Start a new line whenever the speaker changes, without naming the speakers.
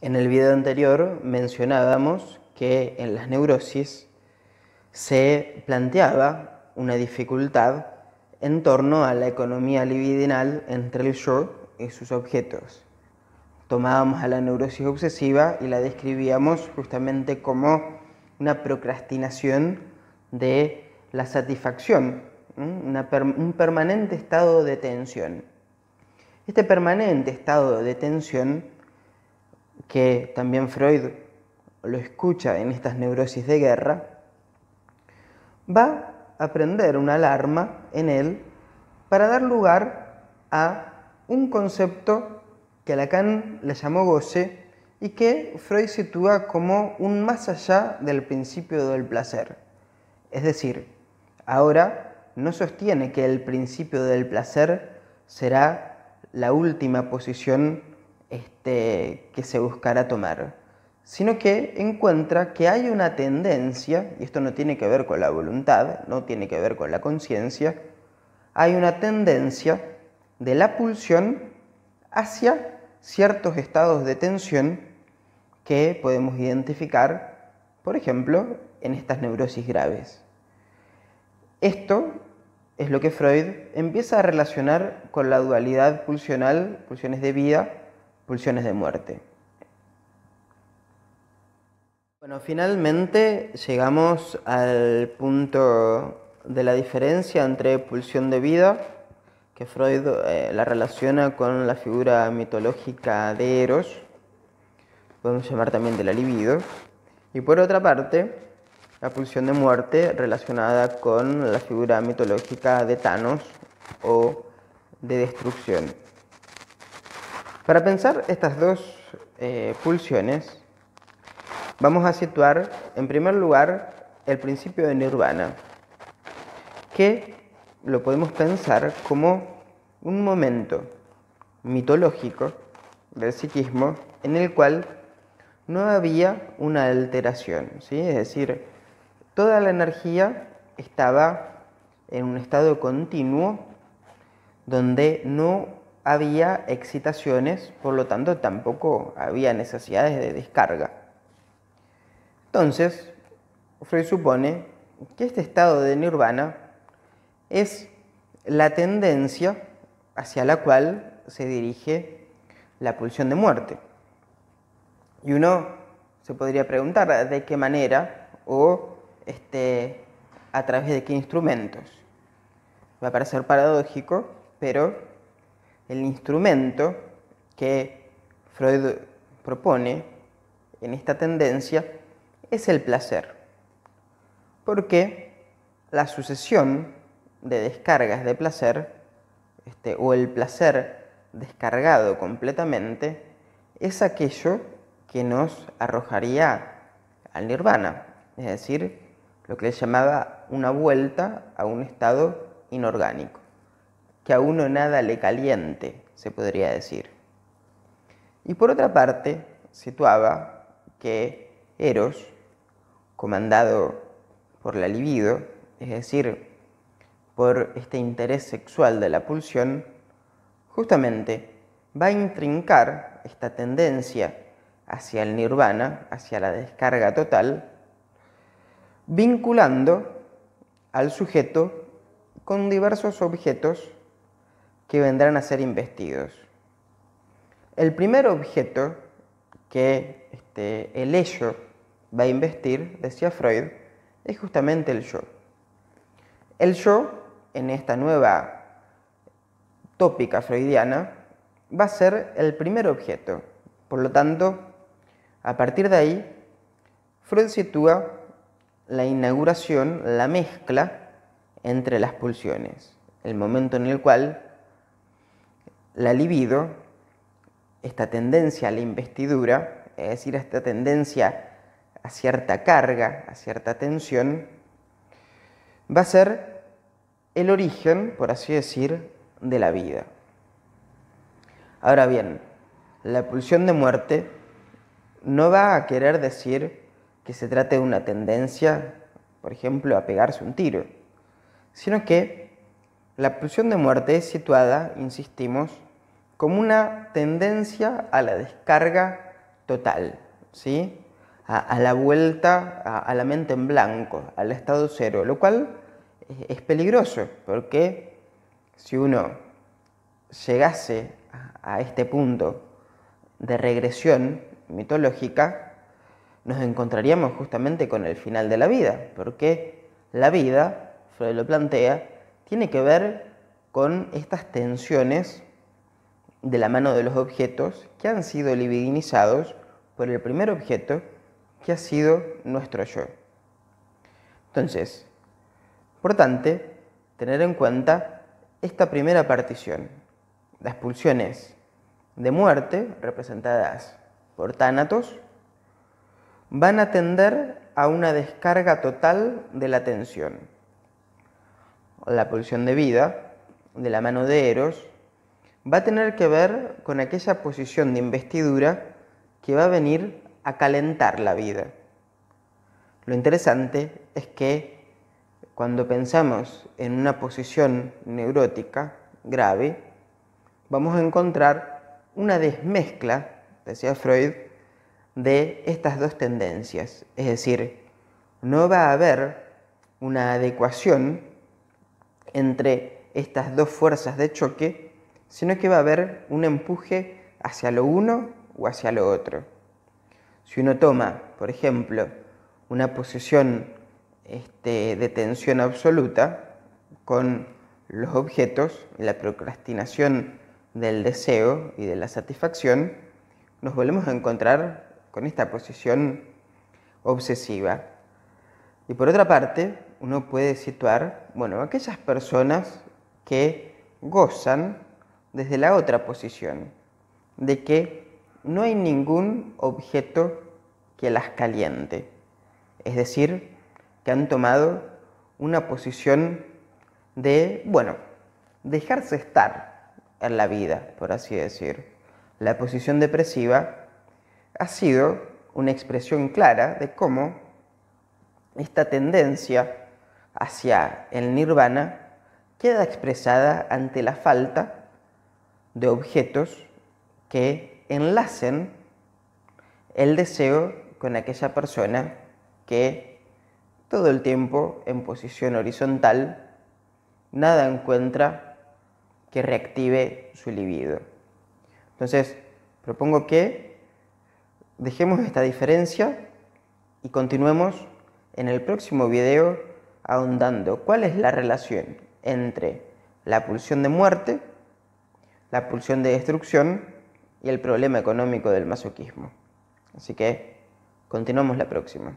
En el video anterior mencionábamos que en las neurosis se planteaba una dificultad en torno a la economía libidinal entre el yo y sus objetos. Tomábamos a la neurosis obsesiva y la describíamos justamente como una procrastinación de la satisfacción, un permanente estado de tensión. Este permanente estado de tensión, que también Freud lo escucha en estas neurosis de guerra, va a prender una alarma en él para dar lugar a un concepto que Lacan le llamó goce y que Freud sitúa como un más allá del principio del placer. Es decir, ahora no sostiene que el principio del placer será la última posición que se buscará tomar, sino que encuentra que hay una tendencia, y esto no tiene que ver con la voluntad, no tiene que ver con la conciencia, hay una tendencia de la pulsión hacia ciertos estados de tensión que podemos identificar, por ejemplo, en estas neurosis graves. Esto es lo que Freud empieza a relacionar con la dualidad pulsional, pulsiones de vida, pulsiones de muerte. Bueno, finalmente llegamos al punto de la diferencia entre pulsión de vida, que Freud la relaciona con la figura mitológica de Eros, podemos llamar también de la libido, y por otra parte, la pulsión de muerte relacionada con la figura mitológica de Thanos o de destrucción. Para pensar estas dos pulsiones, vamos a situar en primer lugar el principio de nirvana, que lo podemos pensar como un momento mitológico del psiquismo en el cual no había una alteración, ¿sí? Es decir, toda la energía estaba en un estado continuo donde no había excitaciones, por lo tanto tampoco había necesidades de descarga. Entonces, Freud supone que este estado de nirvana es la tendencia hacia la cual se dirige la pulsión de muerte. Y uno se podría preguntar de qué manera o a través de qué instrumentos. Va a parecer paradójico, pero el instrumento que Freud propone en esta tendencia es el placer, porque la sucesión de descargas de placer, o el placer descargado completamente, es aquello que nos arrojaría al nirvana, es decir, lo que él llamaba una vuelta a un estado inorgánico, que a uno nada le caliente, se podría decir. Y por otra parte, situaba que Eros, comandado por la libido, es decir, por este interés sexual de la pulsión, justamente va a intrincar esta tendencia hacia el nirvana, hacia la descarga total, vinculando al sujeto con diversos objetos que vendrán a ser investidos. El primer objeto que el ello va a investir, decía Freud, es justamente el yo. El yo, en esta nueva tópica freudiana, va a ser el primer objeto. Por lo tanto, a partir de ahí, Freud sitúa la inauguración, la mezcla entre las pulsiones, el momento en el cual la libido, esta tendencia a la investidura, es decir, esta tendencia a cierta carga, a cierta tensión, va a ser el origen, por así decir, de la vida. Ahora bien, la pulsión de muerte no va a querer decir que se trate de una tendencia, por ejemplo, a pegarse un tiro, sino que la pulsión de muerte es situada, insistimos, como una tendencia a la descarga total, ¿sí? A la vuelta a la mente en blanco, al estado cero, lo cual es peligroso, porque si uno llegase a este punto de regresión mitológica, nos encontraríamos justamente con el final de la vida, porque la vida, Freud lo plantea, tiene que ver con estas tensiones de la mano de los objetos que han sido libidinizados por el primer objeto, que ha sido nuestro yo. Entonces, importante tener en cuenta esta primera partición. Las pulsiones de muerte, representadas por tánatos, van a tender a una descarga total de la tensión. La pulsión de vida, de la mano de Eros, va a tener que ver con aquella posición de investidura que va a venir a calentar la vida. Lo interesante es que cuando pensamos en una posición neurótica grave, vamos a encontrar una desmezcla, decía Freud, de estas dos tendencias. Es decir, no va a haber una adecuación entre estas dos fuerzas de choque, sino que va a haber un empuje hacia lo uno o hacia lo otro. Si uno toma, por ejemplo, una posición de tensión absoluta con los objetos, la procrastinación del deseo y de la satisfacción, nos volvemos a encontrar con esta posición obsesiva. Y por otra parte, uno puede situar, aquellas personas que gozan desde la otra posición, de que no hay ningún objeto que las caliente. Es decir, que han tomado una posición de, dejarse estar en la vida, por así decir. La posición depresiva ha sido una expresión clara de cómo esta tendencia hacia el nirvana queda expresada ante la falta de objetos que enlacen el deseo con aquella persona que todo el tiempo en posición horizontal nada encuentra que reactive su libido. Entonces, propongo que dejemos esta diferencia y continuemos en el próximo video ahondando cuál es la relación entre la pulsión de muerte, la pulsión de destrucción y el problema económico del masoquismo. Así que continuamos la próxima.